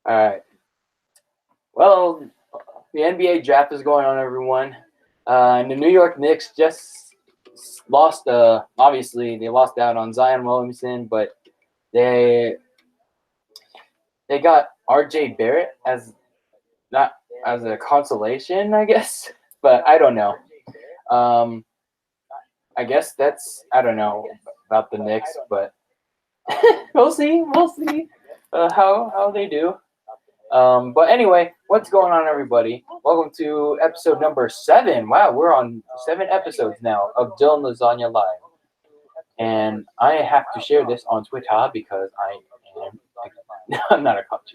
All right. Well, the NBA draft is going on, everyone. And the New York Knicks just lost. Obviously, they lost out on Zion Williamson, but they they got R.J. Barrett as not as a consolation, I guess. But I don't know. Um, I guess I don't know about the Knicks, but we'll see. We'll see how they do. But anyway, what's going on, everybody? Welcome to episode number 7. Wow, we're on 7 episodes now of DylanLasagna Live. And I have to share this on Twitter because I'm not a coach.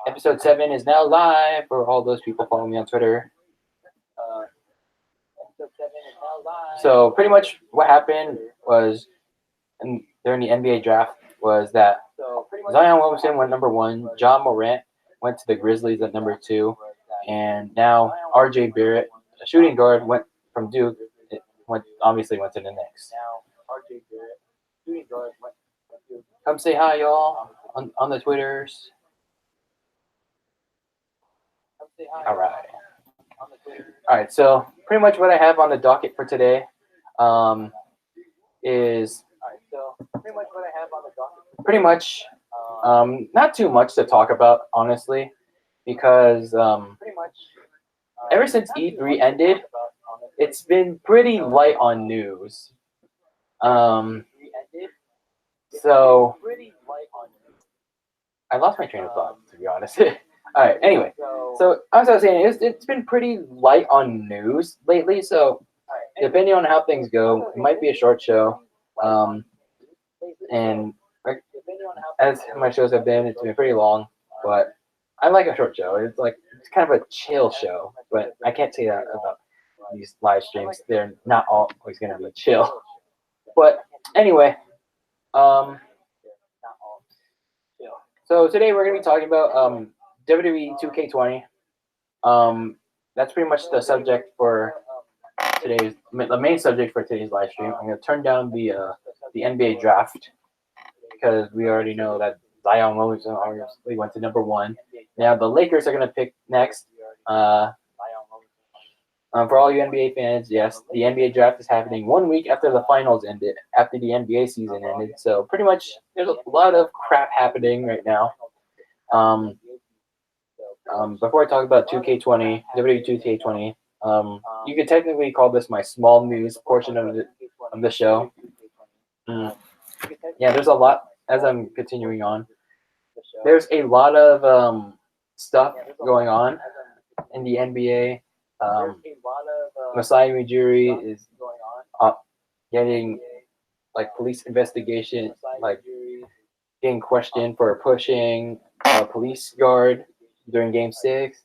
Episode 7 is now live for all those people following me on Twitter. So pretty much what happened was during the NBA draft was that Zion Williamson went number 1, John Morant went to the Grizzlies at number 2, and now R.J. Barrett, a shooting guard, went from Duke. Obviously went to the Knicks. Come say hi, y'all, on the Twitters. All right. So pretty much what I have on the docket for today is pretty much not too much to talk about, honestly, because ever since E3 ended, it's been pretty light on news. So I lost my train of thought, to be honest. All right. Anyway, so as I was saying, it's been pretty light on news lately. So depending on how things go, it might be a short show. And as my shows have been, it's been pretty long. But I like a short show. It's kind of a chill show. But I can't say that about these live streams. They're not always going to be chill. But anyway, so today we're going to be talking about WWE 2K20. That's pretty much the subject for the main subject for today's live stream. I'm going to turn down the NBA draft because we already know that Zion Williamson obviously went to number 1. Now the Lakers are going to pick next. For all you NBA fans, yes, the NBA draft is happening 1 week after the finals ended, after the NBA season ended. So pretty much there's a lot of crap happening right now. Before I talk about 2K20, WWE 2K20, you could technically call this my small news portion of the show. Yeah, there's a lot, as I'm continuing on, there's a lot of stuff going on in the NBA. Masai Ujiri is getting police investigation, getting questioned for pushing a police guard during Game 6.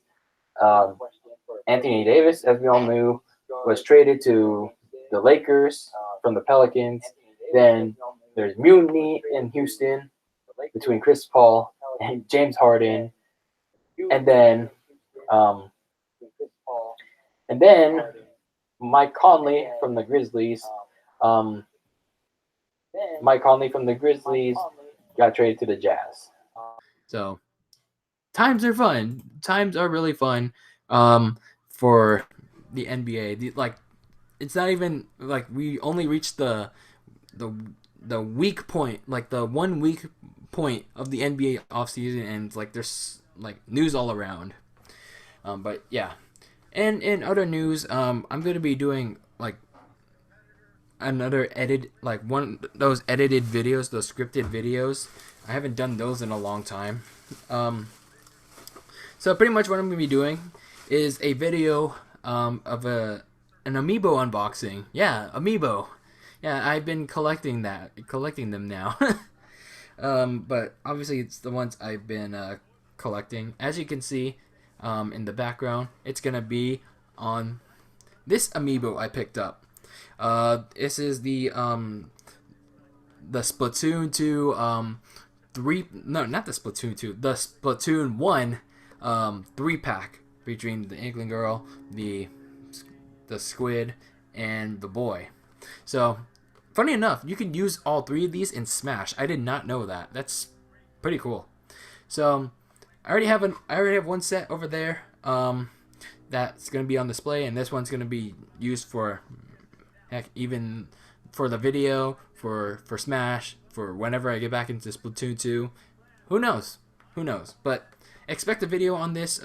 Anthony Davis, as we all knew, was traded to the Lakers from the Pelicans. Then there's mutiny in Houston between Chris Paul and James Harden. And then Mike Conley from the Grizzlies. Got traded to the Jazz. So times are fun. Times are really fun for the NBA. It's not even we only reached the weak point, the 1 week point of the NBA offseason, and there's news all around. But yeah. And in other news, I'm going to be doing another edit, one of those edited videos, those scripted videos. I haven't done those in a long time. So pretty much what I'm going to be doing is a video of an amiibo unboxing. Yeah, amiibo. Yeah, I've been collecting them now. But obviously it's the ones I've been collecting. As you can see in the background, it's going to be on this amiibo I picked up. This is the Splatoon 2 not the Splatoon 2, the Splatoon 1 3-pack featuring the Inkling Girl, the Squid, and the Boy. So, funny enough, you can use all 3 of these in Smash. I did not know that. That's pretty cool. So I already have one set over there. That's gonna be on display, and this one's gonna be used for, heck, even for the video, for Smash, for whenever I get back into Splatoon 2. Who knows? Who knows? But expect a video on this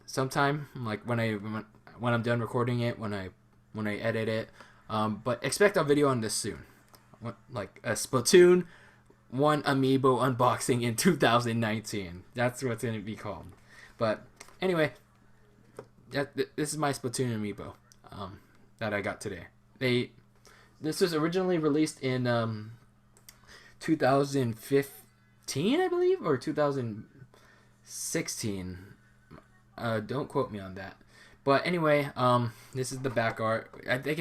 sometime, like when I'm done recording it, when I edit it. But expect a video on this soon, like a Splatoon 1 amiibo unboxing in 2019. That's what's gonna be called. But anyway, this is my Splatoon amiibo that I got today. This was originally released in 2015, I believe, or 2016. Don't quote me on that. But anyway, this is the back art. I think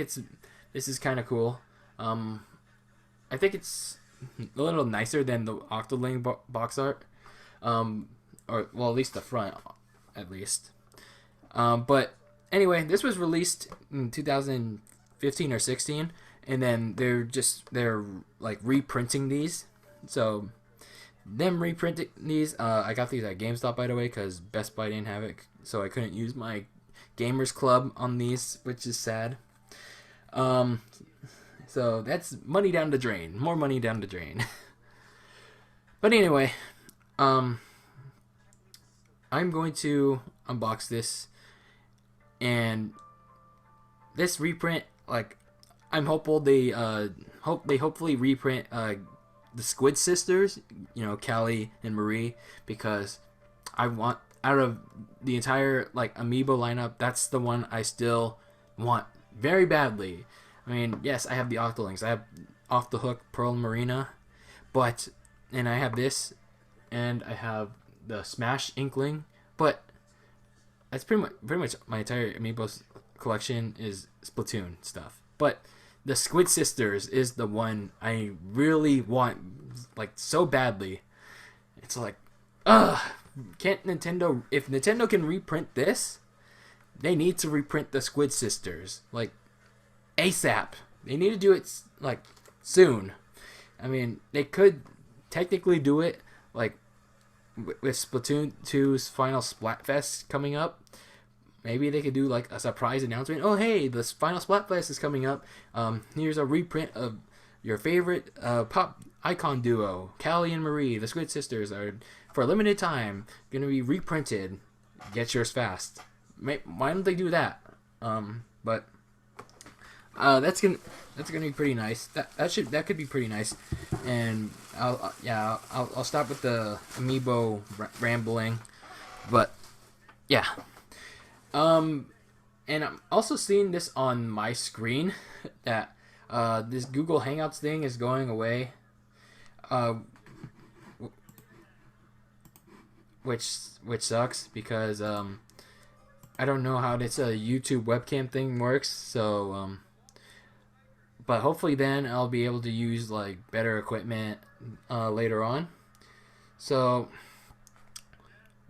this is kind of cool. I think it's a little nicer than the Octoling box art. Or well, at least the front, at least. But anyway, this was released in 2015 or 16, and then they're like reprinting these. So them reprinting these, I got these at GameStop, by the way, because Best Buy didn't have it, so I couldn't use my Gamers Club on these, which is sad. So that's money down the drain. More money down the drain. But anyway, I'm going to unbox this, and this reprint, like, I'm hopeful they hopefully reprint the Squid Sisters, you know, Callie and Marie, because I want, out of the entire like amiibo lineup, that's the one I still want very badly. I mean, yes, I have the Octolings, I have Off the Hook, Pearl and Marina, and I have this, and I have the Smash Inkling, but that's pretty much my entire amiibo collection is Splatoon stuff. But the Squid Sisters is the one I really want, like, so badly. It's like, can't Nintendo? If Nintendo can reprint this, they need to reprint the Squid Sisters, like, ASAP. They need to do it like soon. I mean, they could technically do it like with Splatoon 2's final Splatfest coming up. Maybe they could do like a surprise announcement. Oh, hey, the final Splatfest is coming up. Here's a reprint of your favorite pop icon duo, Callie and Marie. The Squid Sisters are, for a limited time, going to be reprinted. Get yours fast. Why don't they do that? But that's gonna be pretty nice. That could be pretty nice. And I'll stop with the amiibo rambling. But yeah. And I'm also seeing this on my screen that this Google Hangouts thing is going away. Which sucks because I don't know how this YouTube webcam thing works. So but hopefully then I'll be able to use like better equipment later on. So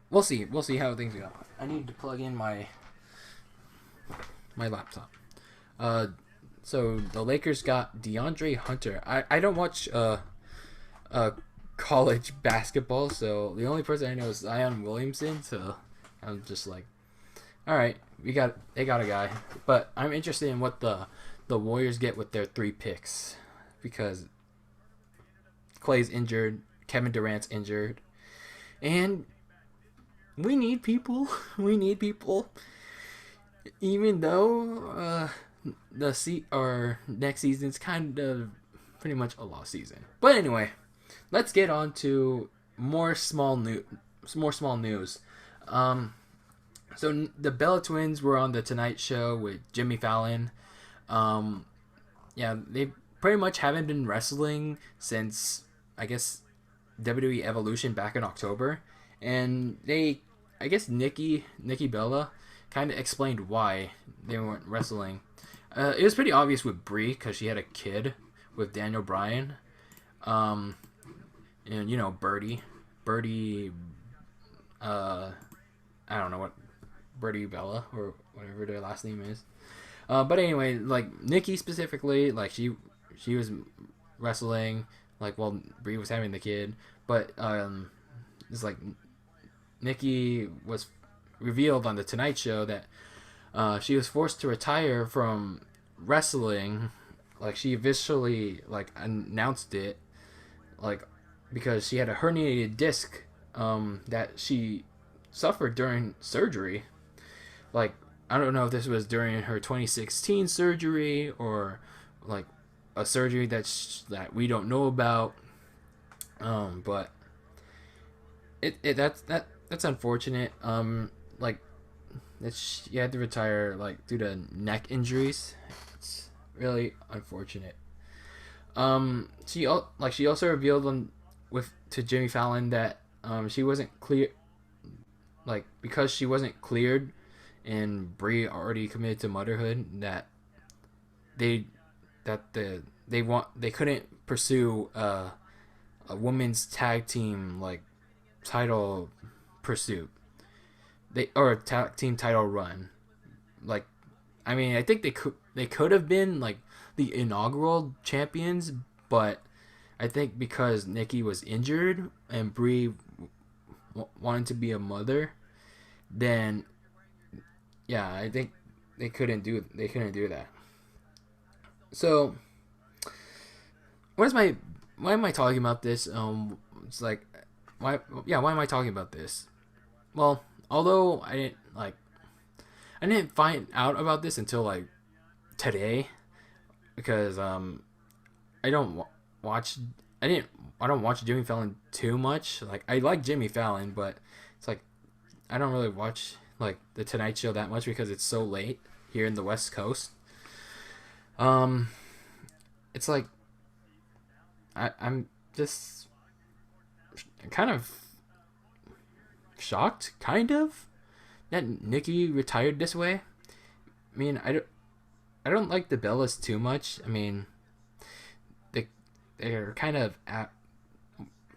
we'll see how things go. I need to plug in my laptop. So the Lakers got DeAndre Hunter. I don't watch college basketball, so the only person I know is Zion Williamson. So I'm just like, all right, they got a guy. But I'm interested in what the Warriors get with their 3 picks, because Clay's injured, Kevin Durant's injured, and we need people. We need people. Even though our next season's kind of pretty much a lost season. But anyway, let's get on to more small news. So the Bella Twins were on the Tonight Show with Jimmy Fallon. They pretty much haven't been wrestling since, I guess, WWE Evolution back in October, and I guess Nikki Bella kind of explained why they weren't wrestling. It was pretty obvious with Brie because she had a kid with Daniel Bryan, and you know Birdie, I don't know what Birdie Bella or whatever their last name is. But anyway, like Nikki specifically, like she was wrestling like while Brie was having the kid, but it's like Nikki was revealed on the Tonight Show that she was forced to retire from wrestling. Like she officially like announced it, like because she had a herniated disc that she suffered during surgery. Like I don't know if this was during her 2016 surgery or like a surgery that we don't know about. But that's unfortunate. Like that she had to retire like due to neck injuries. It's really unfortunate. She also revealed to Jimmy Fallon that she wasn't clear, like because she wasn't cleared, and Brie already committed to motherhood, that they they couldn't pursue a women's tag team like title pursuit, or a tag team title run. Like, I mean, I think they could have been like the inaugural champions, but I think because Nikki was injured and Brie wanted to be a mother, then yeah, I think they couldn't do that. So why am I talking about this? It's like why am I talking about this? Well, although I didn't find out about this until like today, because I don't watch I didn't I don't watch Jimmy Fallon too much. Like I like Jimmy Fallon, but it's like I don't really watch like the Tonight Show that much because it's so late here in the West Coast. Um, it's like I'm just kind of shocked, kind of, that Nikki retired this way. I mean, I don't like the Bellas too much. I mean, they're kind of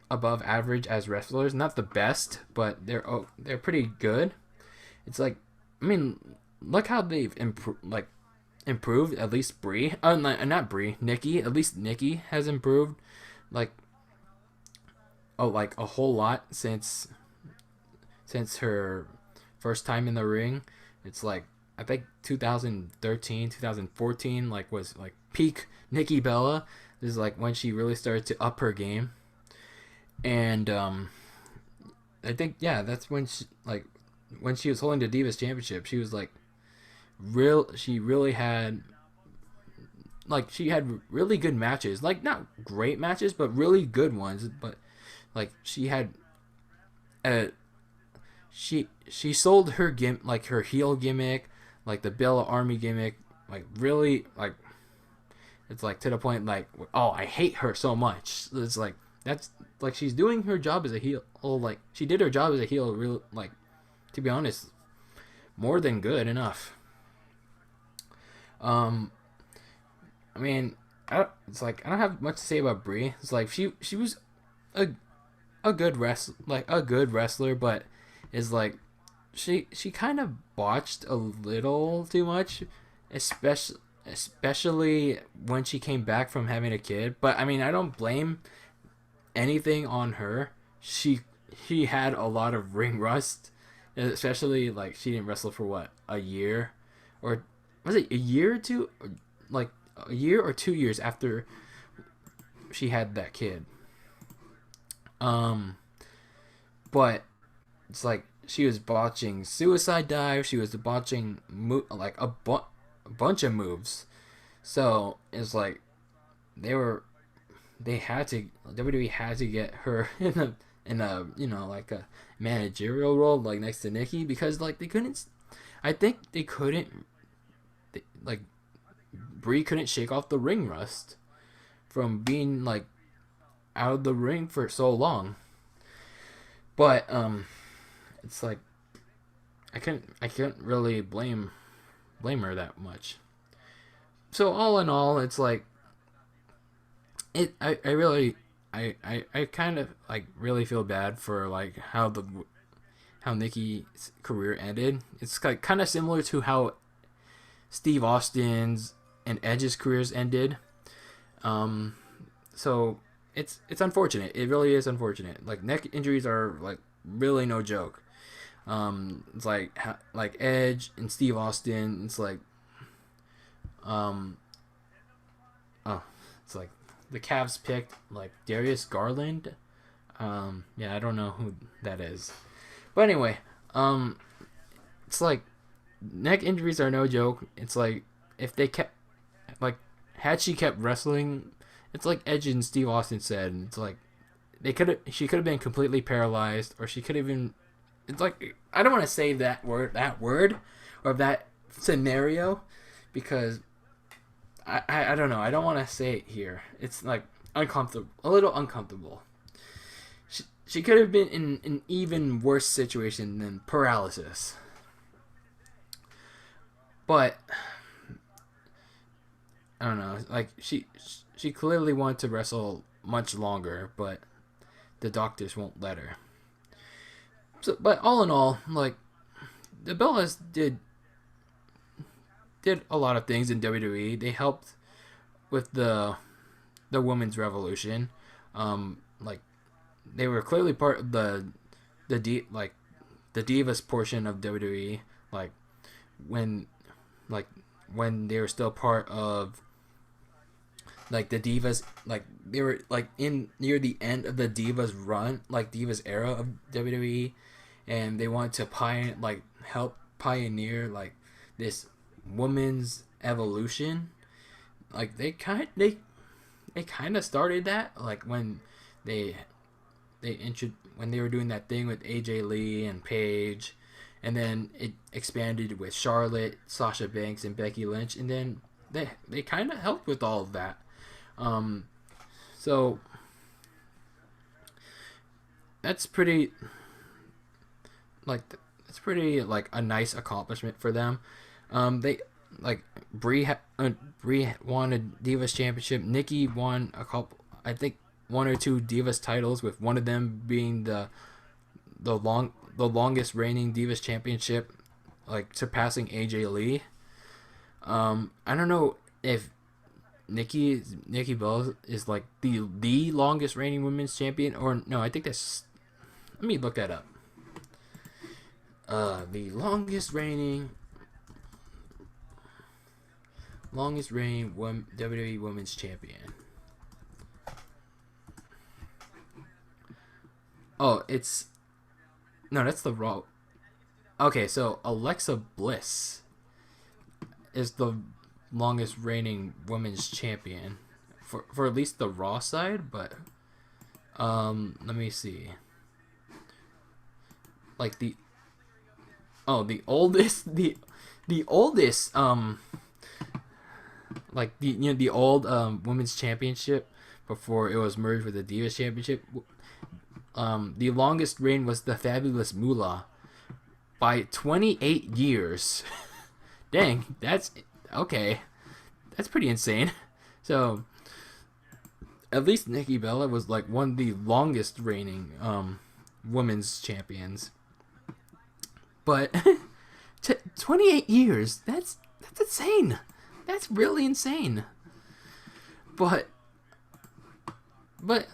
above average as wrestlers. Not the best, but they're pretty good. It's like, I mean, look how they've improved. At least Brie, not Brie, Nikki. At least Nikki has improved, like like a whole lot since her first time in the ring. It's like I think 2013, 2014 like was like peak Nikki Bella. This is like when she really started to up her game. And I think yeah, that's when she was holding the Divas Championship, she was like she really had she had really good matches. Like not great matches, but really good ones. But like she had she sold her her heel gimmick, like the Bella Army gimmick, like really like it's like to the point like, oh, I hate her so much. It's like that's like she's doing her job as a heel. Oh, like she did her job as a heel real, like, to be honest, more than good enough. Um I mean, it's like I don't have much to say about Brie. It's like she was a a good wrestler, but is like she kind of botched a little too much, especially when she came back from having a kid. But I mean, I don't blame anything on her. She had a lot of ring rust, especially like she didn't wrestle for what, a year, or was it a year or two, like a year or 2 years after she had that kid. But it's like she was botching suicide dive. She was botching like a bunch of moves. So it's like they had to WWE had to get her in a like a managerial role like next to Nikki, because like they couldn't. I think they couldn't. Like Brie couldn't shake off the ring rust from being like out of the ring for so long. But it's like I can't really blame her that much. So all in all, it's like I really I kind of like really feel bad for like how Nikki's career ended. It's like kind of similar to how Steve Austin's and Edge's careers ended. So it's unfortunate. It really is unfortunate. Like neck injuries are like really no joke. It's like Edge and Steve Austin. It's like um oh, it's like the Cavs picked like Darius Garland. Yeah, I don't know who that is, but anyway, it's like neck injuries are no joke. It's like if they kept like had she kept wrestling, it's like Edge and Steve Austin said. It's like she could have been completely paralyzed, or she could have even. It's like I don't want to say that word, or that scenario, because I don't know. I don't want to say it here. It's like uncomfortable, a little uncomfortable. She could have been in an even worse situation than paralysis. But I don't know. Like she clearly wanted to wrestle much longer, but the doctors won't let her. So, but all in all, like the Bellas did a lot of things in WWE. They helped with the women's revolution. Like they were clearly part of the Divas portion of WWE. Like when like when they were still part of like the Divas, like they were like in near the end of the Divas run, like Divas era of WWE, and they wanted to help pioneer like this women's evolution. Like they kind of started that like when they when they were doing that thing with AJ Lee and Paige, and then it expanded with Charlotte, Sasha Banks, and Becky Lynch, and then they kind of helped with all of that. So that's pretty that's pretty like a nice accomplishment for them. They like Brie won a Divas championship. Nikki won a couple, I think one or two Divas titles, with one of them being the longest reigning Divas championship, like surpassing AJ Lee. I don't know if Nikki Bella is like the longest reigning women's champion, or no, I think that's, let me look that up. The longest reigning WWE Women's Champion. Oh, it's no, that's the Raw. Okay, so Alexa Bliss is the longest reigning women's champion for at least the Raw side, but let me see. Like the oldest like the old women's championship before it was merged with the Divas championship. The longest reign was the Fabulous Moolah by 28 years. Dang, that's okay. That's pretty insane. So at least Nikki Bella was like one of the longest reigning women's champions. But 28 years, that's insane. That's really insane. But like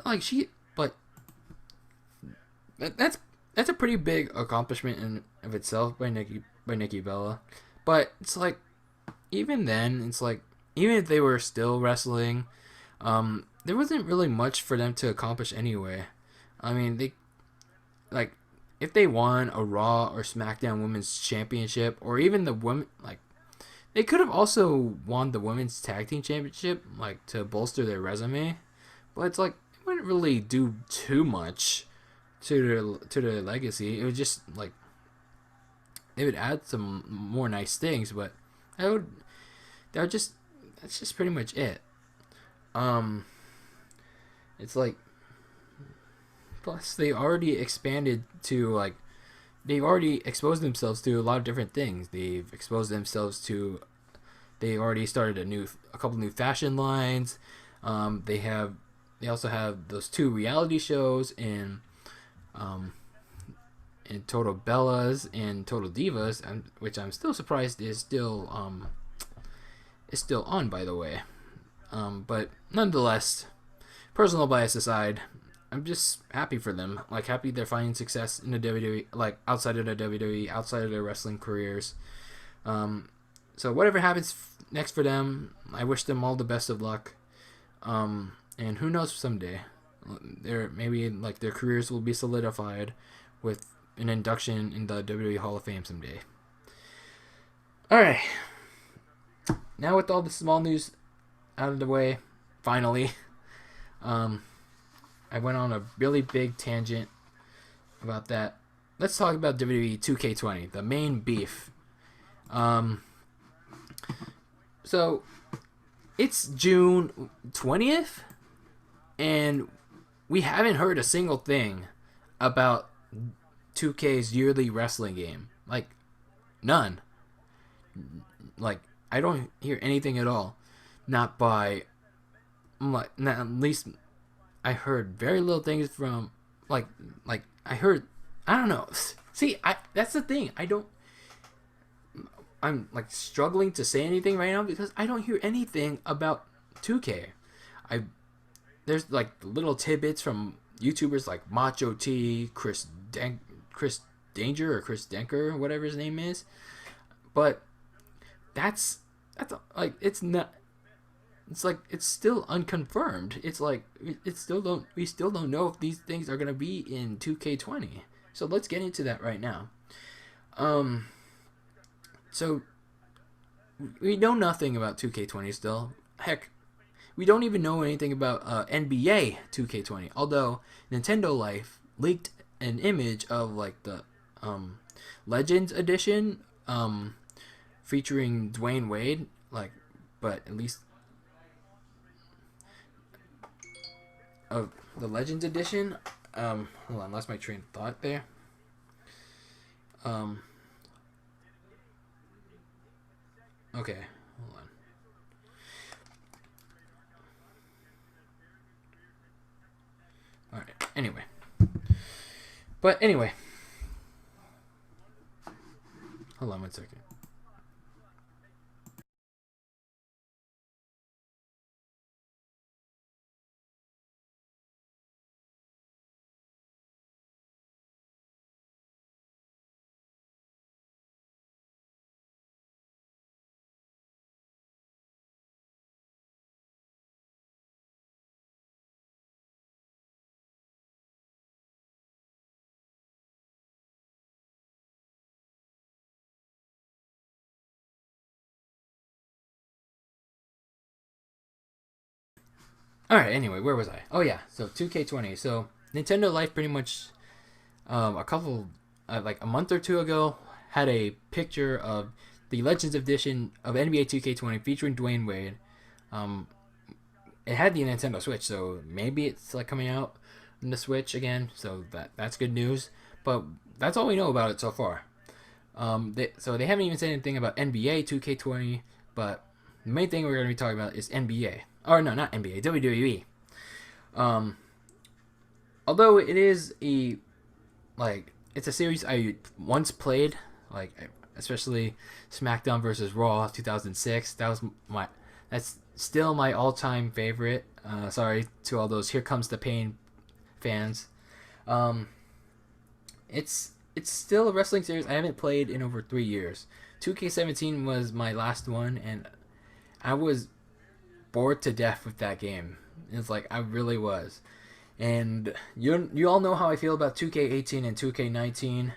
that's a pretty big accomplishment in of itself by Nikki Bella. But it's like even then, it's like even if they were still wrestling, there wasn't really much for them to accomplish anyway. I mean, they like if they won a Raw or SmackDown Women's Championship, or even the women, like they could have also won the Women's Tag Team Championship, like to bolster their resume. But it's like it wouldn't really do too much to their legacy. It would just like they would add some more nice things, but that's just pretty much it. It's like plus they already expanded to like they've already exposed themselves to a lot of different things. They've exposed themselves to they already started a couple new fashion lines. They also have those 2 reality shows in Total Bellas and Total Divas, which I'm still surprised is still on, by the way. But nonetheless, personal bias aside, I'm just happy for them. Like, happy they're finding success in the WWE, like outside of the WWE, outside of their wrestling careers. So whatever happens next for them, I wish them all the best of luck. And who knows, someday, maybe like their careers will be solidified with an induction in the WWE Hall of Fame someday. All right. Now with all the small news out of the way, finally, I went on a really big tangent about that. Let's talk about WWE 2K20, the main beef. So it's June 20th, and we haven't heard a single thing about 2K's yearly wrestling game. Like, none. Like, I don't hear anything at all. Not by, like, not, at least I heard very little things from, like I heard, I don't know. See, that's the thing. I'm like struggling to say anything right now because I don't hear anything about 2K. There's like little tidbits from YouTubers like Macho T, Chris Danger or Chris Denker, whatever his name is. But that's like it's not. It's like it's still unconfirmed. It's like we still don't know if these things are gonna be in 2K20. So let's get into that right now. So we know nothing about 2K20 still. Heck, we don't even know anything about NBA 2K20. Although Nintendo Life leaked an image of like the Legends edition featuring Dwayne Wade, like, but at least of the Legends edition. Hold on, lost my train of thought there. Okay, hold on. All right. Anyway, hold on one second. All right. Anyway, where was I? Oh yeah. So 2K20. So Nintendo Life pretty much a couple like a month or two ago had a picture of the Legends edition of NBA 2K20 featuring Dwayne Wade. It had the Nintendo Switch, so maybe it's like coming out on the Switch again. So that's good news. But that's all we know about it so far. So they haven't even said anything about NBA 2K20, but the main thing we're going to be talking about is NBA. Or no, not NBA, WWE. Although it is it's a series I once played, like especially SmackDown versus Raw 2006. That's still my all-time favorite. Sorry to all those Here Comes the Pain fans. It's still a wrestling series I haven't played in over 3 years. 2K17 was my last one, and I was bored to death with that game. It's like I really was. And you all know how I feel about 2K18 and 2K19.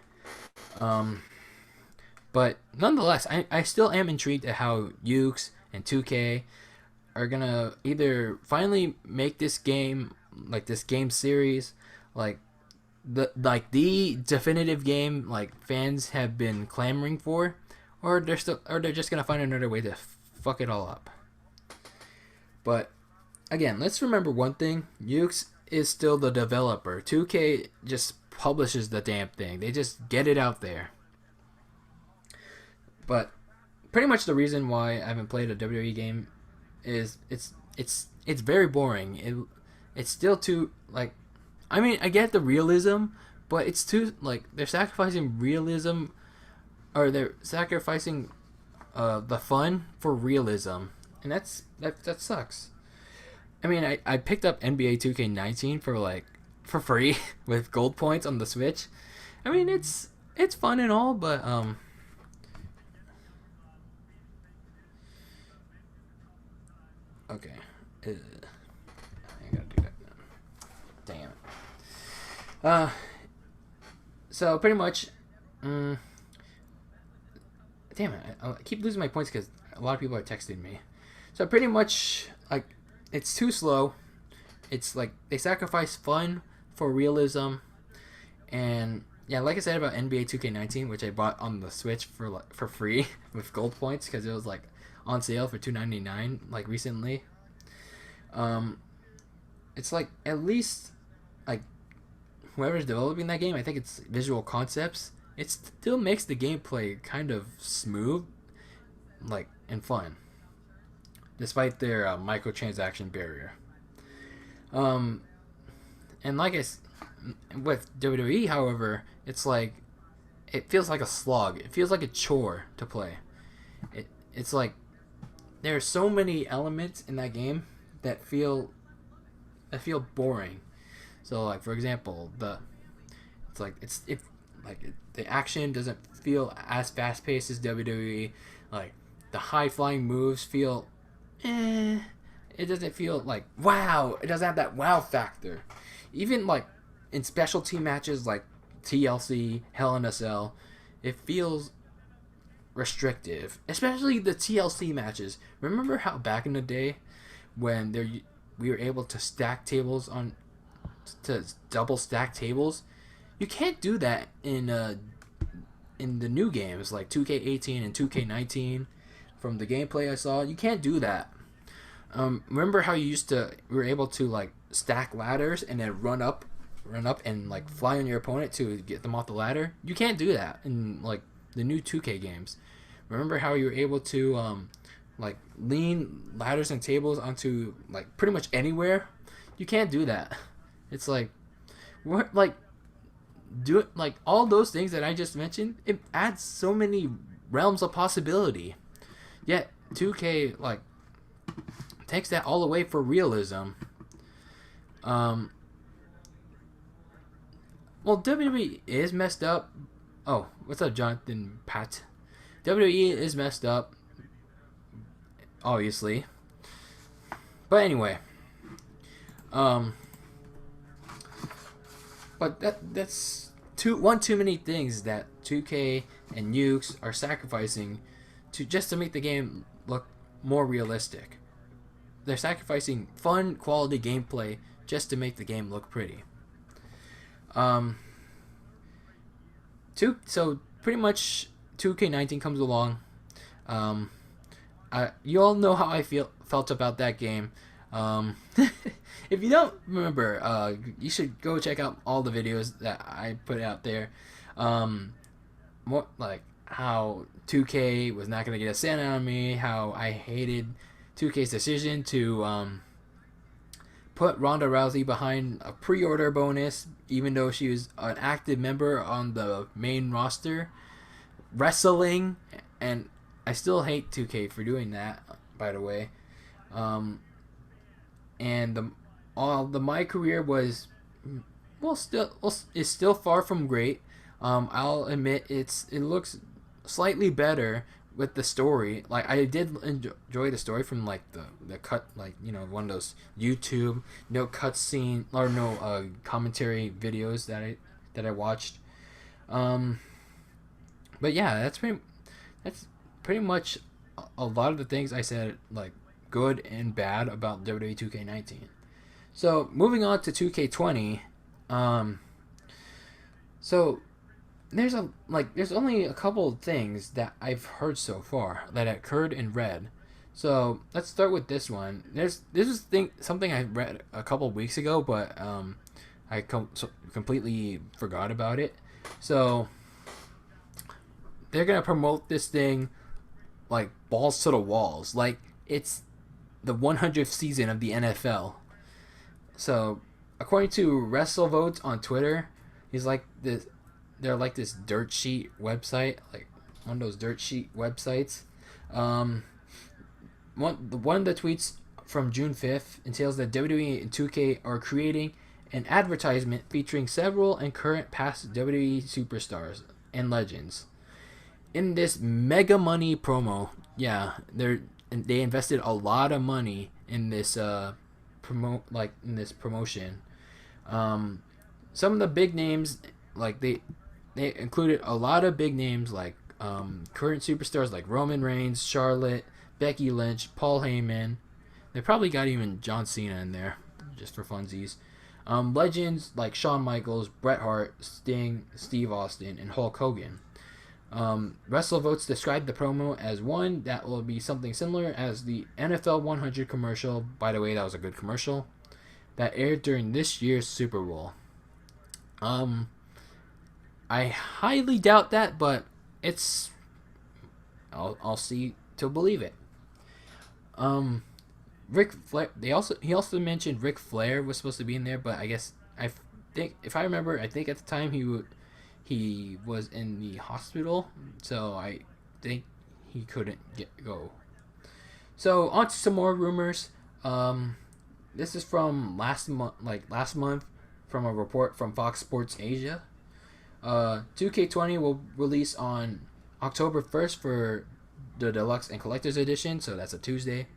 But nonetheless, I still am intrigued at how Ukes and 2K are gonna either finally make this game, like this game series, like the definitive game like fans have been clamoring for, or they're just gonna find another way to fuck it all up. But again, let's remember one thing: Ukes is still the developer. 2K just publishes the damn thing. They just get it out there. But pretty much the reason why I haven't played a WWE game is it's very boring. It's still too like, I mean, I get the realism, but it's too like they're sacrificing realism, or they're sacrificing the fun for realism, and that sucks. I mean, I picked up NBA 2K19 for free with gold points on the Switch. I mean, it's fun and all, but okay. I gotta do that now. Damn. Uh, so pretty much, um, damn it, I keep losing my points because a lot of people are texting me. So pretty much, like, it's too slow. It's like they sacrifice fun for realism, and yeah, like I said about NBA 2K19, which I bought on the Switch for free with gold points because it was like on sale for $2.99 like recently. Um, it's like at least like whoever's developing that game, I think it's Visual Concepts. It still makes the gameplay kind of smooth, like and fun, despite their microtransaction barrier. Um, and with WWE, however, it's like it feels like a slog. It feels like a chore to play. It's like there are so many elements in that game that feel boring. So like for example, it's like the action doesn't feel as fast paced as WWE. Like the high flying moves feel it doesn't feel like wow. It doesn't have that wow factor. Even like in specialty matches like TLC, Hell in a Cell, it feels restrictive. Especially the TLC matches. Remember how back in the day when we were able to stack tables on to double stack tables? You can't do that in the new games like 2K18 and 2K19. From the gameplay I saw, you can't do that. Remember how you were able to like stack ladders and then run up and like fly on your opponent to get them off the ladder? You can't do that in like the new 2K games. Remember how you were able to like lean ladders and tables onto like pretty much anywhere? You can't do that. It's like what like do it like all those things that I just mentioned. It adds so many realms of possibility. Yet 2K like takes that all away for realism. Well, WWE is messed up. Oh, what's up, Jonathan Pat? WWE is messed up, obviously. But anyway, um, but that's one too many things that 2K and Ukes are sacrificing to make the game look more realistic. They're sacrificing fun, quality gameplay just to make the game look pretty. So pretty much 2K19 comes along. You all know how I felt about that game. If you don't remember, you should go check out all the videos that I put out there. More like how 2K was not gonna get a cent out of me. How I hated 2K's decision to put Ronda Rousey behind a pre-order bonus, even though she was an active member on the main roster, wrestling, and I still hate 2K for doing that. By the way, and the my career was is still far from great. I'll admit it looks slightly better with the story. Like I did enjoy the story from like the cut, like one of those YouTube no cutscene or no commentary videos that I watched. But yeah, that's pretty much a lot of the things I said, like good and bad about WWE 2K19. So moving on to 2K20, so there's only a couple of things that I've heard so far that occurred and read. So let's start with this one. This is something I read a couple of weeks ago, but I completely forgot about it. So they're gonna promote this thing like balls to the walls, like it's the 100th season of the NFL. So according to WrestleVotes on Twitter, he's like this. They're like this dirt sheet website, like one of those dirt sheet websites. One of the tweets from June 5th entails that WWE and 2K are creating an advertisement featuring several and current past WWE superstars and legends. In this mega money promo, yeah, they invested a lot of money in this promotion. Some of the big names, like they included a lot of big names like current superstars like Roman Reigns, Charlotte, Becky Lynch, Paul Heyman. They probably got even John Cena in there just for funsies. Legends like Shawn Michaels, Bret Hart, Sting, Steve Austin, and Hulk Hogan. WrestleVotes described the promo as one that will be something similar as the NFL 100 commercial. By the way, that was a good commercial that aired during this year's Super Bowl. I highly doubt that, but I'll see to believe it. Ric Flair. He also mentioned Ric Flair was supposed to be in there, but I think if I remember, I think at the time he was in the hospital, so I think he couldn't go. So on to some more rumors. This is from last month, from a report from Fox Sports Asia. 2K20 will release on October 1st for the Deluxe and Collector's Edition, so that's a Tuesday,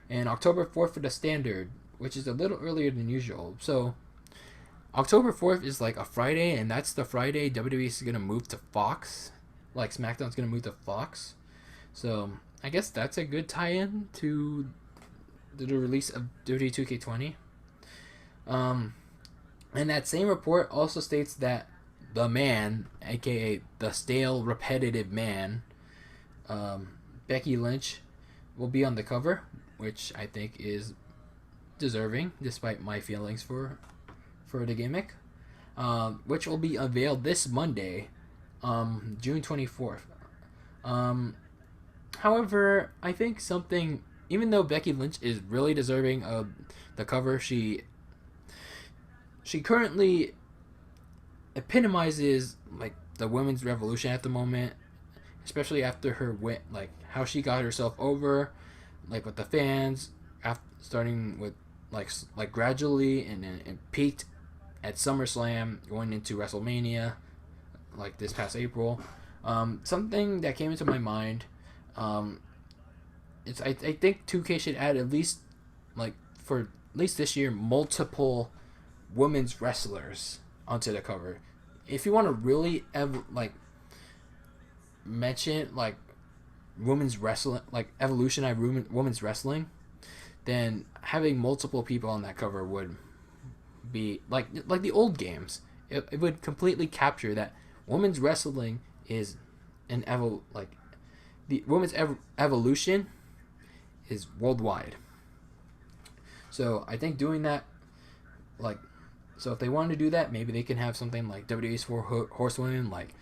and October 4th for the Standard, which is a little earlier than usual. So October 4th is like a Friday, and that's the Friday WWE is going to move to Fox. Like SmackDown's going to move to Fox. So I guess that's a good tie-in to the release of WWE 2K20. And that same report also states that the man, aka the stale, repetitive man, Becky Lynch, will be on the cover, which I think is deserving, despite my feelings for the gimmick, which will be unveiled this Monday, June 24th. However, I think even though Becky Lynch is really deserving of the cover, she currently epitomizes like the women's revolution at the moment, especially after her win, like how she got herself over, like with the fans, starting with like gradually and peaked at SummerSlam, going into WrestleMania, like this past April. Something that came into my mind, I think 2K should add at least this year multiple women's wrestlers onto the cover. If you want to really mention like women's wrestling, like evolutionize women's wrestling, then having multiple people on that cover would be like the old games. It would completely capture that women's wrestling is the women's evolution is worldwide. So I think doing that, so if they wanted to do that, maybe they can have something like WWE's Four Horsewomen, like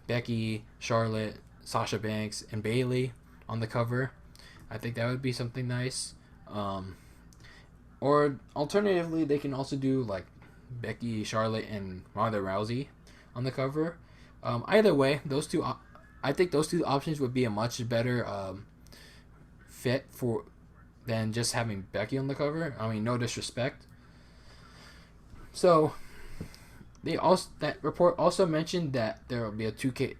Becky, Charlotte, Sasha Banks, and Bayley on the cover. I think that would be something nice. Or alternatively, they can also do like Becky, Charlotte, and Ronda Rousey on the cover. Either way, I think those two options would be a much better fit than just having Becky on the cover. I mean, no disrespect. So that report also mentioned that there will be a 2K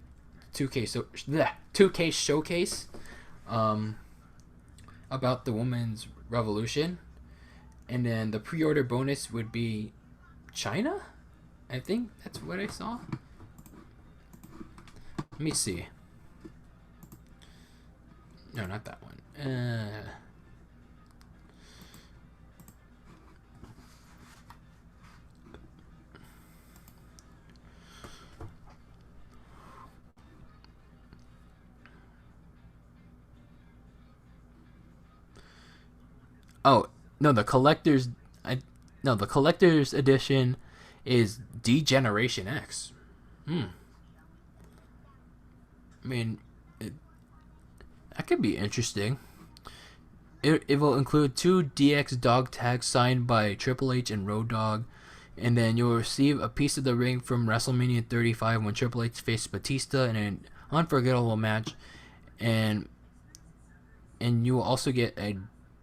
showcase about the women's revolution, and then the pre-order bonus would be China. I think that's what I saw. Let me see. No, not that one. Oh no, the collector's edition is D-Generation X. I mean, that could be interesting. It will include 2 DX dog tags signed by Triple H and Road Dogg, and then you'll receive a piece of the ring from WrestleMania 35 when Triple H faced Batista in an unforgettable match, and you will also get a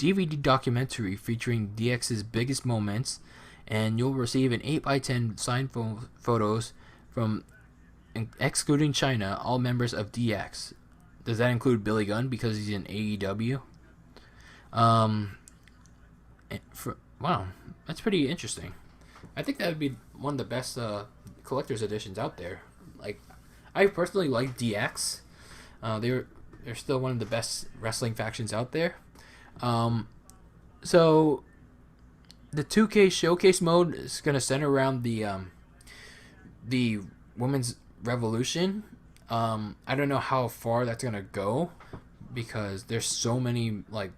DVD documentary featuring DX's biggest moments, and you'll receive an 8x10 signed photos from, excluding China, all members of DX. Does that include Billy Gunn because he's in AEW? Wow, that's pretty interesting. I think that would be one of the best collector's editions out there. Like, I personally like DX. They're still one of the best wrestling factions out there. So the 2K showcase mode is gonna center around the women's revolution. I don't know how far that's gonna go because there's so many like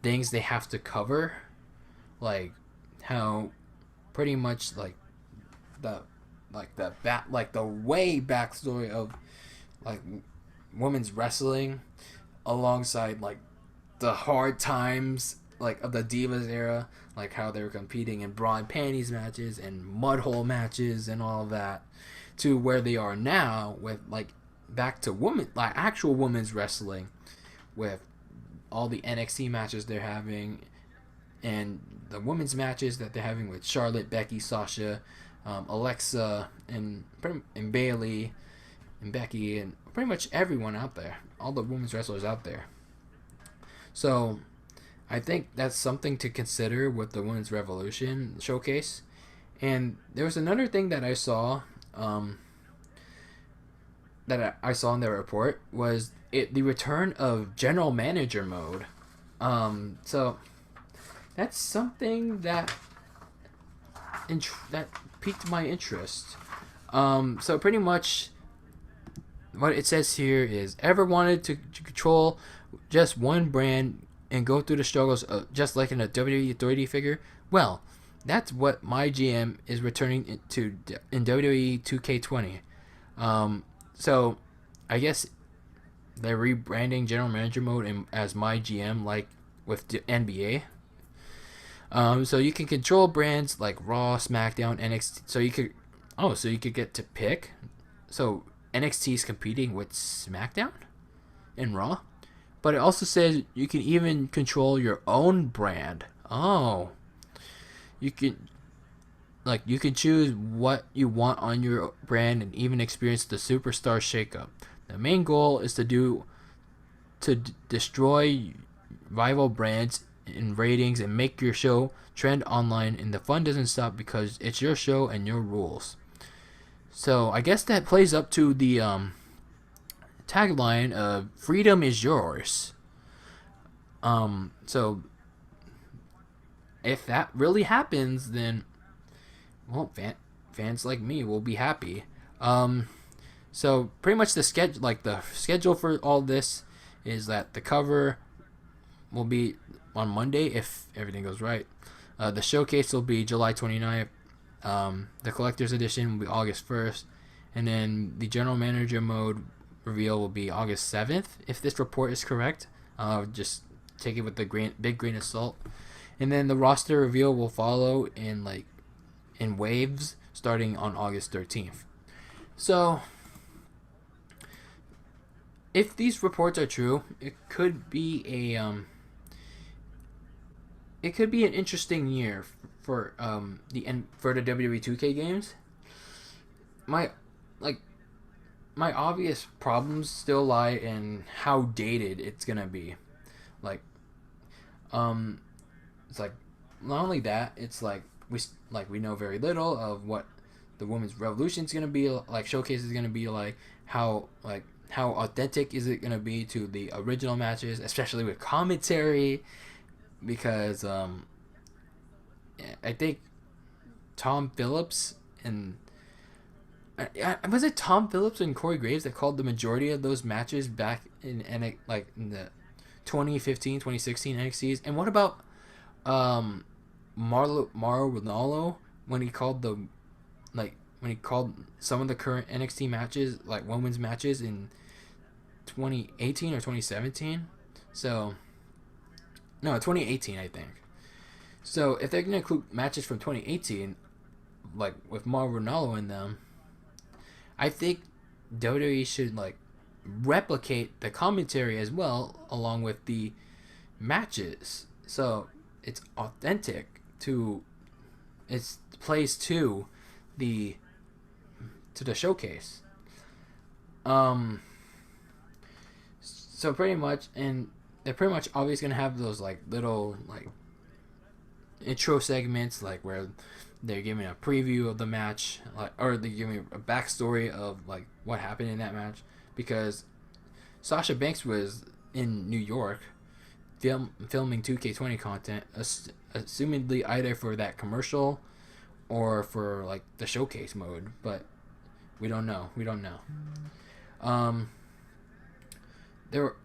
things they have to cover, like how pretty much like the way backstory of like women's wrestling alongside like the hard times like of the Divas era, like how they were competing in bra and panties matches and mud hole matches and all of that, to where they are now with like back to women, like actual women's wrestling, with all the NXT matches they're having and the women's matches that they're having with Charlotte, Becky, Sasha, Alexa, and Bailey, and Becky, and pretty much everyone out there, all the women's wrestlers out there. So I think that's something to consider with the Women's Revolution showcase. And there was another thing that I saw, I saw in their report, was the return of General Manager mode. So that's something that piqued my interest. So pretty much what it says here is, ever wanted to control just one brand and go through the struggles just like in a WWE Authority figure? Well, that's what my GM is returning to in WWE 2K20. So I guess they're rebranding General Manager mode as my GM, like with the NBA. So you can control brands like Raw, SmackDown, NXT. So you could get to pick. So NXT is competing with SmackDown and Raw, but it also says you can even control your own brand. Oh, you can choose what you want on your brand and even experience the superstar shakeup. The main goal is to destroy rival brands in ratings and make your show trend online, and the fun doesn't stop because it's your show and your rules. So I guess that plays up to the tagline of "Freedom is yours." So if that really happens, then well, fans like me will be happy. So pretty much the schedule for all this is that the cover will be on Monday if everything goes right. The showcase will be July 29th. The collector's edition will be August 1st, and then the general manager mode reveal will be August 7th. If this report is correct, just take it with the big grain of salt. And then the roster reveal will follow in waves starting on August 13th. So if these reports are true, it could be an interesting year for the WWE 2K games. My obvious problems still lie in how dated it's gonna be. It's like not only that, it's like we know very little of what the women's revolution is gonna be like. Showcase is gonna be like how authentic is it gonna be to the original matches, especially with commentary, because I think Tom Phillips and was it Tom Phillips and Corey Graves that called the majority of those matches back in the 2015, 2016 NXTs? And what about Mauro Ranallo when he called some of the current NXT matches, like women's matches, in 2018 or 2017? So no, 2018 I think. So if they're gonna include matches from 2018, like with Mauro Ranallo in them, I think WWE should replicate the commentary as well, along with the matches. So it's authentic to it plays the to the showcase. Um, so pretty much, and they're pretty much always gonna have those like little like intro segments, like where they're giving a preview of the match, like, or they're giving a backstory of like what happened in that match, because Sasha Banks was in New York filming 2K20 content, assumedly either for that commercial or for like the showcase mode, but we don't know. We don't know. Um, there,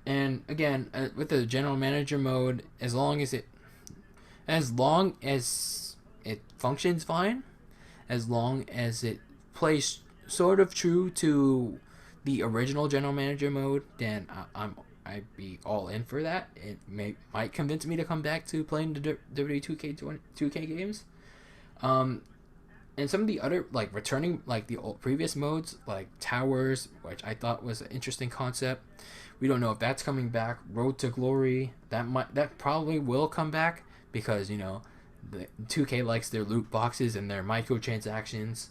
and again with the general manager mode, as long as it functions fine, as long as it plays sort of true to the original general manager mode, then I'd be all in for that. It might convince me to come back to playing the WWE 2K games. Um, and some of the other like returning like the old previous modes like towers, which I thought was an interesting concept. We don't know if that's coming back. Road to Glory, that probably will come back, because the 2K likes their loot boxes and their microtransactions.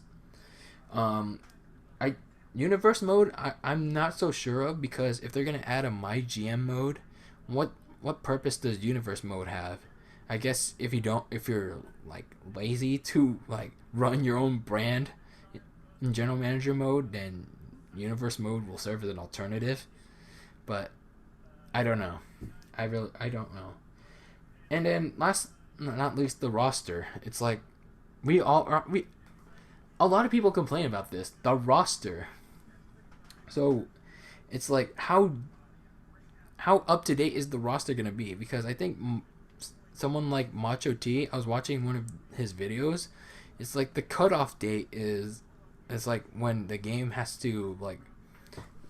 I Universe mode, I'm not so sure of, because if they're gonna add a My GM mode, what purpose does Universe mode have? I guess if you're like lazy to like run your own brand in general manager mode, then Universe mode will serve as an alternative. But I don't know. I don't know. And then last not least, the roster. It's like we a lot of people complain about this. The roster. So it's like how up to date is the roster gonna be? Because I think someone like Macho T, I was watching one of his videos. It's like the cutoff date is like when the game has to like,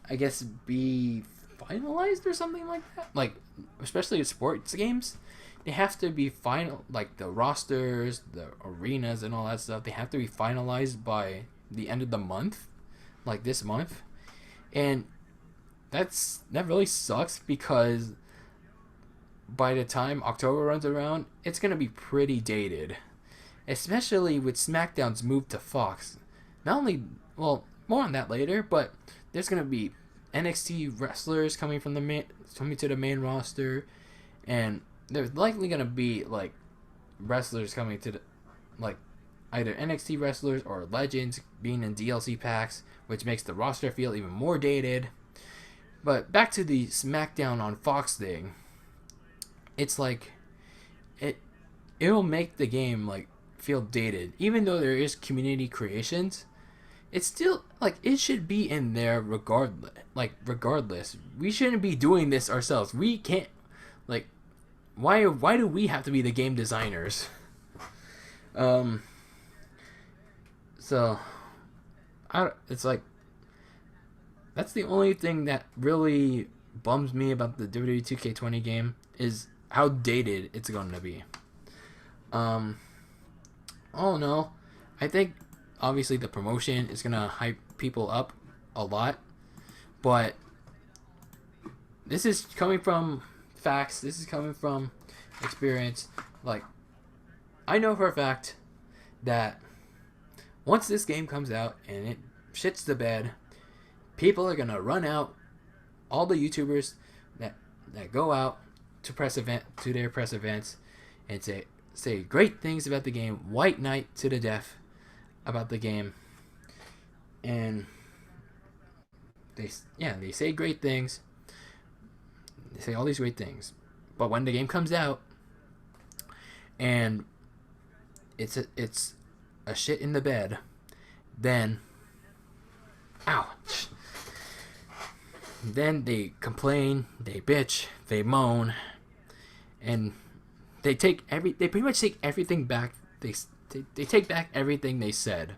I guess, be finalized or something like that. Like especially in sports games, they have to be final. Like the rosters, the arenas, and all that stuff. They have to be finalized by the end of the month, like this month, and that really sucks, because by the time October runs around, it's gonna be pretty dated, especially with SmackDown's move to Fox. Not only, well, more on that later, but there's gonna be NXT wrestlers coming to the main roster, and there's likely gonna be like wrestlers coming to the like either NXT wrestlers or legends being in DLC packs, which makes the roster feel even more dated. But back to the SmackDown on Fox thing, it's like it'll make the game like feel dated, even though there is community creations. It's still like it should be in there regardless. Regardless, we shouldn't be doing this ourselves. We can't like why do we have to be the game designers? So it's like that's the only thing that really bums me about the WWE 2K20 game, is how dated it's going to be. Oh no, I think obviously the promotion is going to hype people up a lot, but this is coming from facts. This is coming from experience. Like, I know for a fact that once this game comes out and it shits the bed, people are gonna run out. All the YouTubers that go out to their press events and say great things about the game, white knight to the death about the game, and they say great things. They say all these great things, but when the game comes out and it's a shit in the bed, then then they complain, they bitch, they moan, and they pretty much take everything back. They take back everything they said.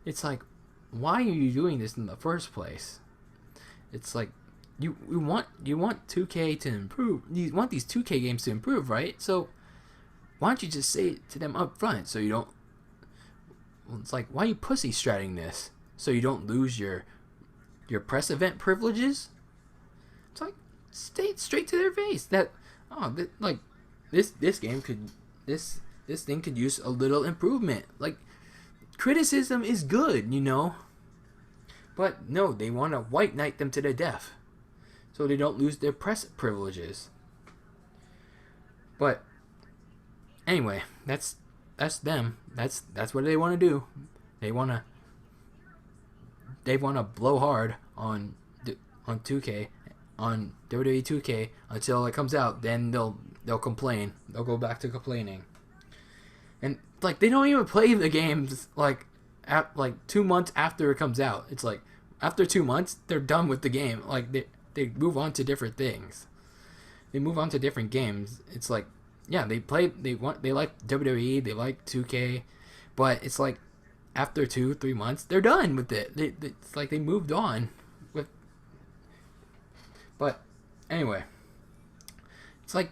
It's like, why are you doing this in the first place? It's like you want 2K to improve. You want these 2K games to improve, right? So why don't you just say it to them up front, so you don't. Well, it's like, why are you pussy stratting this so you don't lose your press event privileges? It's like, stay straight to their face. That oh, like this game could this thing could use a little improvement. Like criticism is good, you know. But no, they want to white knight them to the death, so they don't lose their press privileges. But anyway, that's them. That's what they want to do. They want to blow hard on 2K, on WWE 2K until it comes out. Then they'll complain. They'll go back to complaining. And like they don't even play the games like 2 months after it comes out. It's like after 2 months they're done with the game. Like they move on to different things. They move on to different games. It's like yeah, they like WWE, they like 2K, but it's like after 2-3 months they're done with it. It's like they moved on with. But anyway, it's like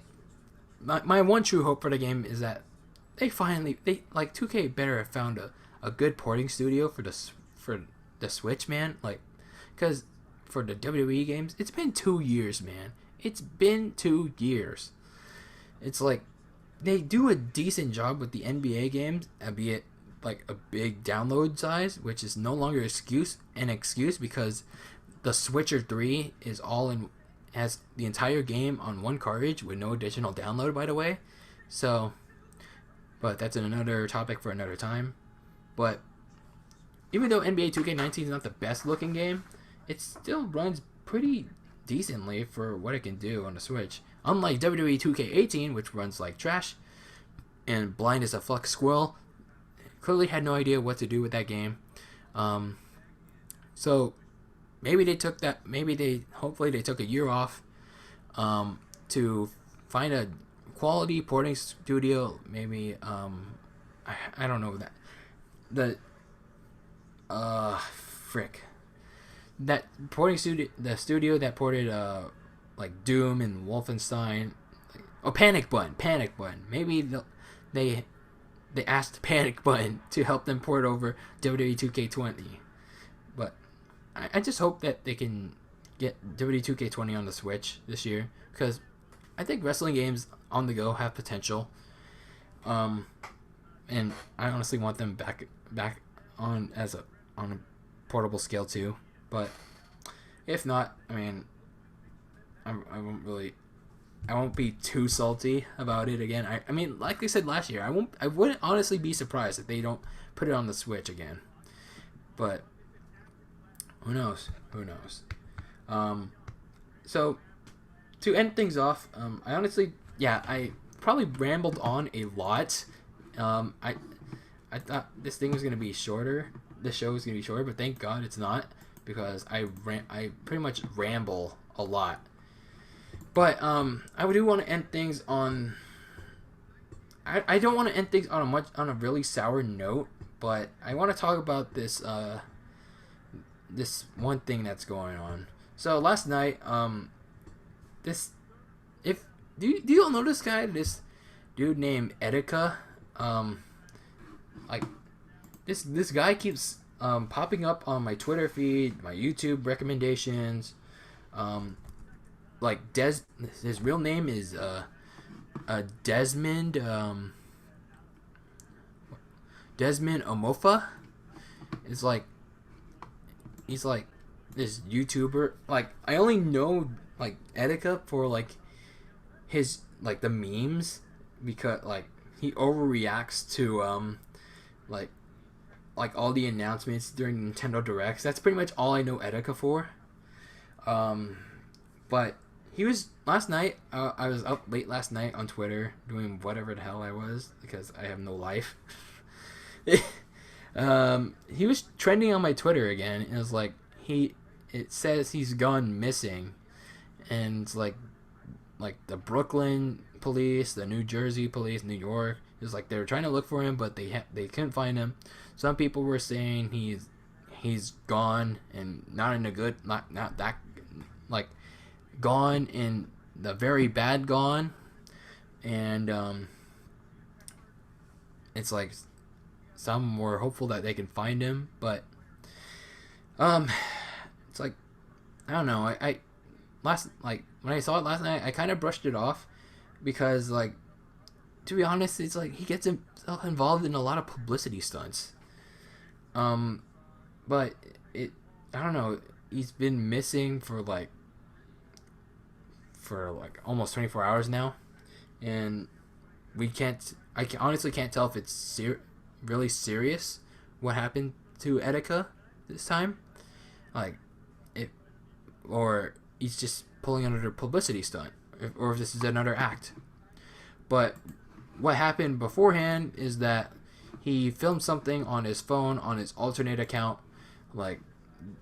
my one true hope for the game is that they 2K better have found a good porting studio for the Switch, man. Like, because for the WWE games, it's been 2 years, man. It's been 2 years. It's like they do a decent job with the NBA games, albeit like a big download size, which is no longer an excuse because the Switcher 3 has the entire game on one cartridge with no additional download, by the way. So, but that's another topic for another time. But even though NBA 2K19 is not the best looking game, it still runs pretty decently for what it can do on the Switch. Unlike WWE 2K18, which runs like trash, and blind as a fuck squirrel, clearly had no idea what to do with that game. So maybe they took that. Hopefully they took a year off to find a quality porting studio. Maybe I don't know that frick. That porting studio, the studio that ported like Doom and Wolfenstein, Panic Button. Maybe they asked Panic Button to help them port over WWE 2K20. But I just hope that they can get WWE 2K20 on the Switch this year because I think wrestling games on the go have potential. And I honestly want them back on a portable scale too. But if not, I mean, I won't be too salty about it again. I mean, like I said last year, I wouldn't honestly be surprised if they don't put it on the Switch again. But who knows? So to end things off, I probably rambled on a lot. I thought this thing was gonna be shorter. This show was gonna be shorter, but thank God it's not. Because I pretty much ramble a lot. But I do want to end things on. I don't want to end things on a really sour note, but I want to talk about this this one thing that's going on. So last night, do you all know this guy? This dude named Etika, like this guy keeps popping up on my Twitter feed, my YouTube recommendations. Like his real name is Desmond Omofa. He's like this YouTuber. Like I only know like Etika for like his like the memes because like he overreacts to like all the announcements during Nintendo Directs. That's pretty much all I know Etika for. But he was last night. I was up late last night on Twitter doing whatever the hell I was because I have no life. He was trending on my Twitter again. And it was like it says he's gone missing, and it's like the Brooklyn police, the New Jersey police, New York. It was like they were trying to look for him, but they couldn't find him. Some people were saying he's gone and not in a good, not that like gone in the very bad gone, and it's like some were hopeful that they can find him, but it's like I don't know. I when I saw it last night, I kind of brushed it off. because like, to be honest, it's like he gets himself involved in a lot of publicity stunts. Um, but it, I don't know. He's been missing for like almost 24 hours now, and we can't. Honestly can't tell if it's really serious what happened to Etika this time, like it, or he's just pulling another publicity stunt, or if this is another act. But what happened beforehand is that he filmed something on his phone on his alternate account, like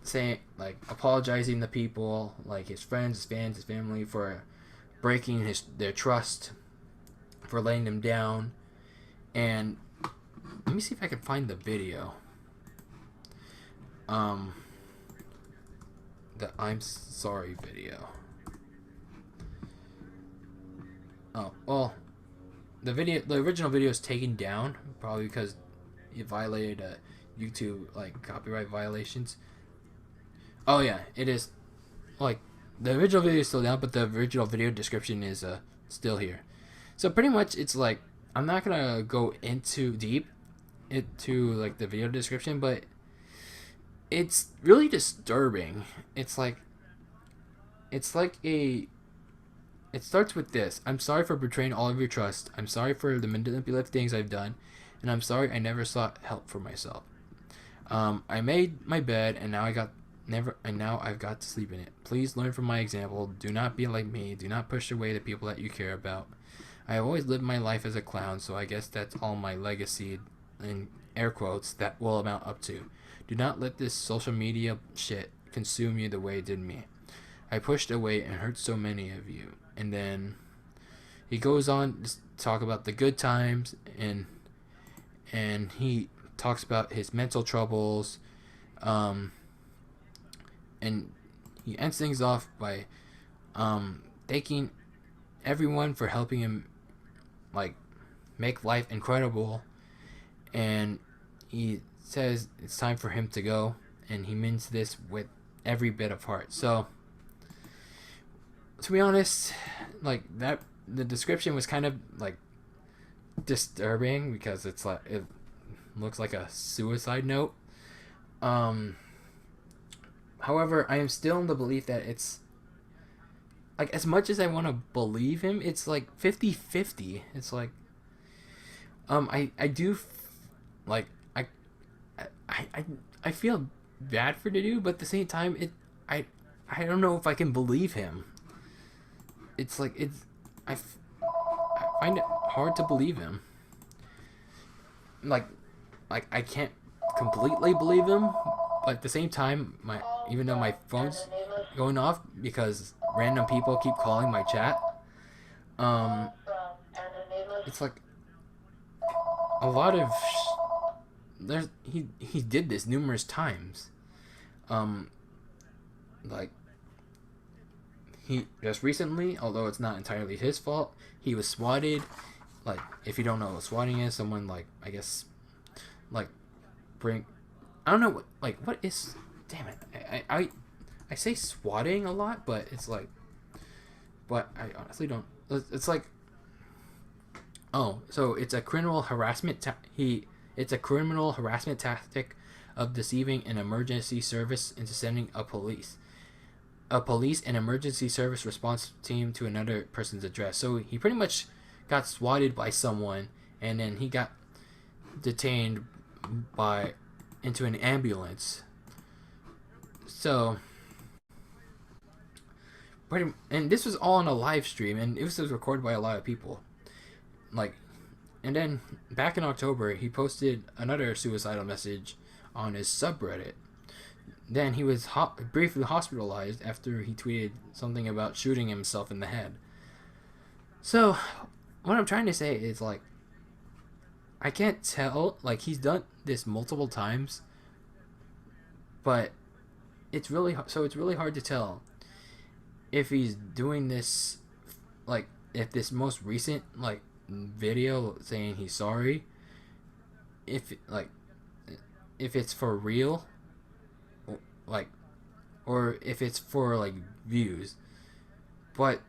saying, like, apologizing to people, like his friends, his fans, his family, for breaking their trust, for letting them down. And let me see if I can find the video. The I'm sorry video. Oh, well, the original video is taken down, probably because it violated YouTube, like, copyright violations. Oh yeah, it is. Like, the original video is still down, but the original video description is still here. So pretty much, it's like, I'm not gonna go into deep into like the video description, but it's really disturbing. It's like a it starts with this: I'm sorry for betraying all of your trust. I'm sorry for the manipulative things I've done, and I'm sorry I never sought help for myself. I made my bed, and now I've got to sleep in it. Please learn from my example. Do not be like me. Do not push away the people that you care about. I have always lived my life as a clown, so I guess that's all my legacy, in air quotes, that will amount up to. Do not let this social media shit consume you the way it did me. I pushed away and hurt so many of you. And then he goes on to talk about the good times, and he talks about his mental troubles, and he ends things off by thanking everyone for helping him, like, make life incredible, and he says it's time for him to go, and he means this with every bit of heart. So, to be honest, like, that, the description was kind of like disturbing, because it's like, it looks like a suicide note. However, I am still in the belief that it's like, as much as I want to believe him, it's like 50-50. It's like, I do, like, I feel bad for the dude, but at the same time, I don't know if I can believe him. It's like, I find it hard to believe him. Like I can't completely believe him, but at the same time, even though my phone's going off because random people keep calling my chat, it's like a lot of he did this numerous times. Like, he just recently, although it's not entirely his fault, he was swatted. Like, if you don't know what swatting is, someone, like, I guess, like, I don't know what is, damn it, I say swatting a lot, but it's like, but I honestly don't, it's like, oh, so it's a criminal harassment, it's a criminal harassment tactic of deceiving an emergency service into sending a police and emergency service response team to another person's address. So he pretty much got swatted by someone, and then he got detained into an ambulance. So, and this was all on a live stream, and it was recorded by a lot of people. Like, and then back in October, he posted another suicidal message on his subreddit. Then he was briefly hospitalized after he tweeted something about shooting himself in the head. So, what I'm trying to say is, like, I can't tell, like, he's done this multiple times, but it's really hard to tell if he's doing this, like, if this most recent, like, video saying he's sorry, if it's for real, like, or if it's for, like, views. But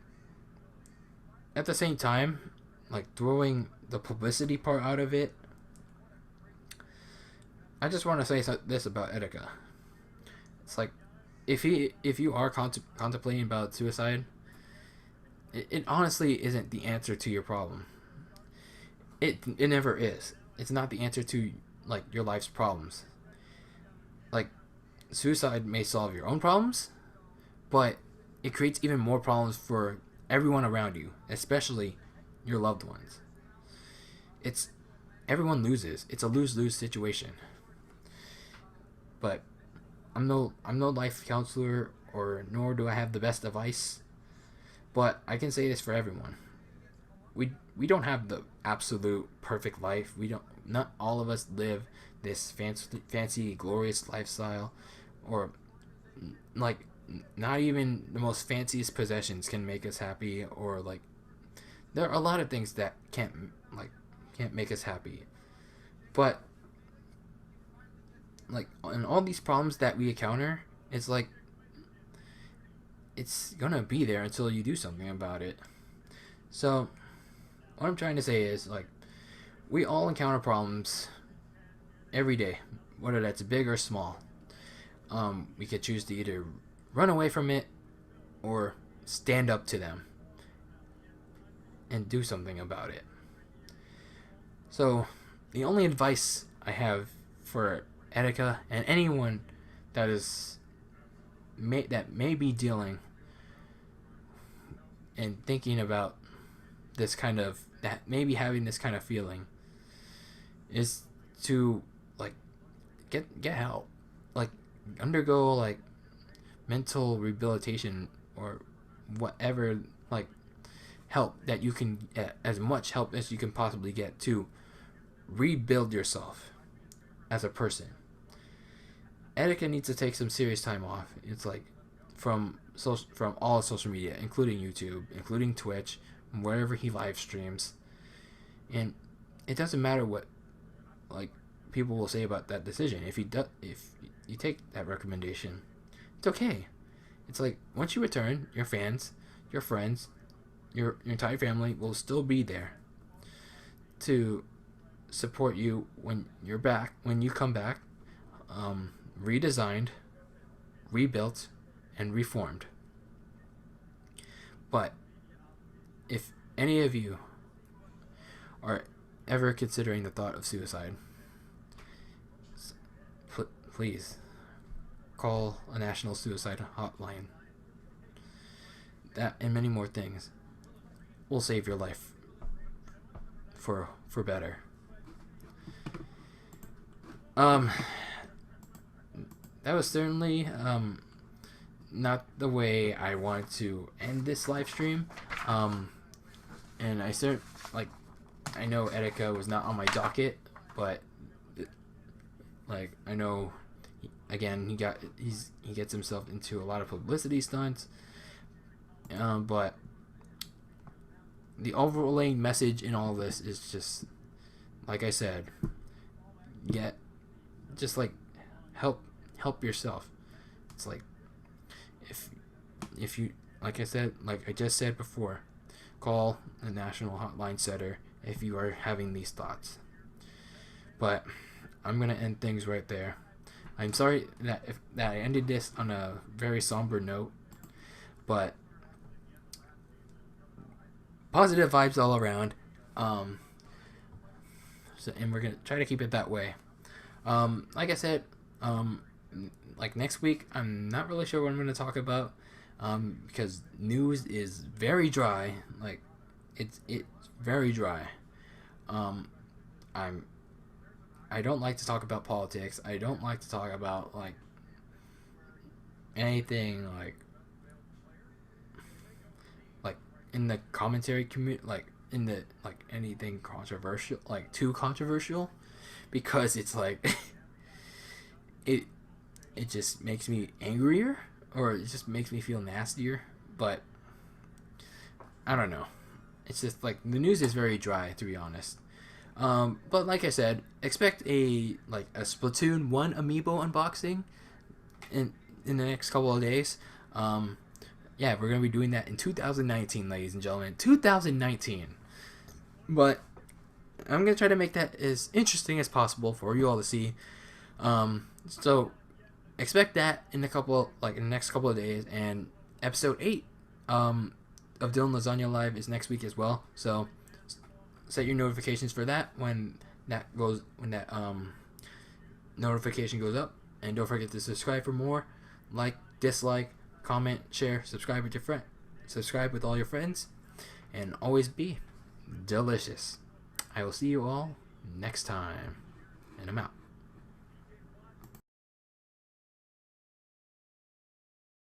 at the same time, like throwing the publicity part out of it, I just want to say this about Etika. It's like if you are contemplating about suicide, it honestly isn't the answer to your problem. It never is. It's not the answer to like your life's problems. Like suicide may solve your own problems, but it creates even more problems for everyone around you, especially your loved ones. It's everyone loses. It's a lose-lose situation. But I'm no life counselor, or nor do I have the best advice. But I can say this for everyone. We don't have the absolute perfect life. We don't Not all of us live this fancy glorious lifestyle, or like not even the most fanciest possessions can make us happy, or like there are a lot of things that can't make us happy. But like and all these problems that we encounter, it's like it's gonna be there until you do something about it. So what I'm trying to say is, like, we all encounter problems every day, whether that's big or small. We could choose to either run away from it or stand up to them and do something about it. So the only advice I have for Etika and anyone that may be dealing and thinking about this kind of that maybe having this kind of feeling is to like get help, like undergo like mental rehabilitation or whatever, like help that you can get, as much help as you can possibly get to rebuild yourself as a person. Etika needs to take some serious time off. It's like from all social media, including YouTube, including Twitch, wherever he live streams. And it doesn't matter what like people will say about that decision. If you take that recommendation, it's okay. It's like once you return, your fans, your friends, your entire family will still be there to support you when you're back, when you come back, redesigned, rebuilt, and reformed. But if any of you are ever considering the thought of suicide, please call a national suicide hotline. That and many more things will save your life for better. That was certainly not the way I wanted to end this live stream. And I know Etika was not on my docket, but like I know again he gets himself into a lot of publicity stunts. But the overlaying message in all this is just, like I said, help yourself. It's like if you, like I just said before, call the national hotline setter if you are having these thoughts. But I'm gonna end things right there. I'm sorry that I ended this on a very somber note, but positive vibes all around. And we're gonna try to keep it that way. Like I said, like next week, I'm not really sure what I'm gonna talk about, because news is very dry. Like it's very dry. I don't like to talk about politics. I don't like to talk about like anything like in the commentary community, like in the like anything controversial, like too controversial, because it's like it just makes me angrier, or it just makes me feel nastier. But I don't know. It's just like the news is very dry, to be honest. But like I said, expect a Splatoon 1 amiibo unboxing in the next couple of days. yeah, we're gonna be doing that in 2019, ladies and gentlemen. 2019. But I'm gonna try to make that as interesting as possible for you all to see. So expect that in the next couple of days, and episode 8 of Dylan Lasagna Live is next week as well. So set your notifications for that when that notification goes up, and don't forget to subscribe for more. Like, dislike, comment, share, subscribe with all your friends, and always be delicious. I will see you all next time, and I'm out.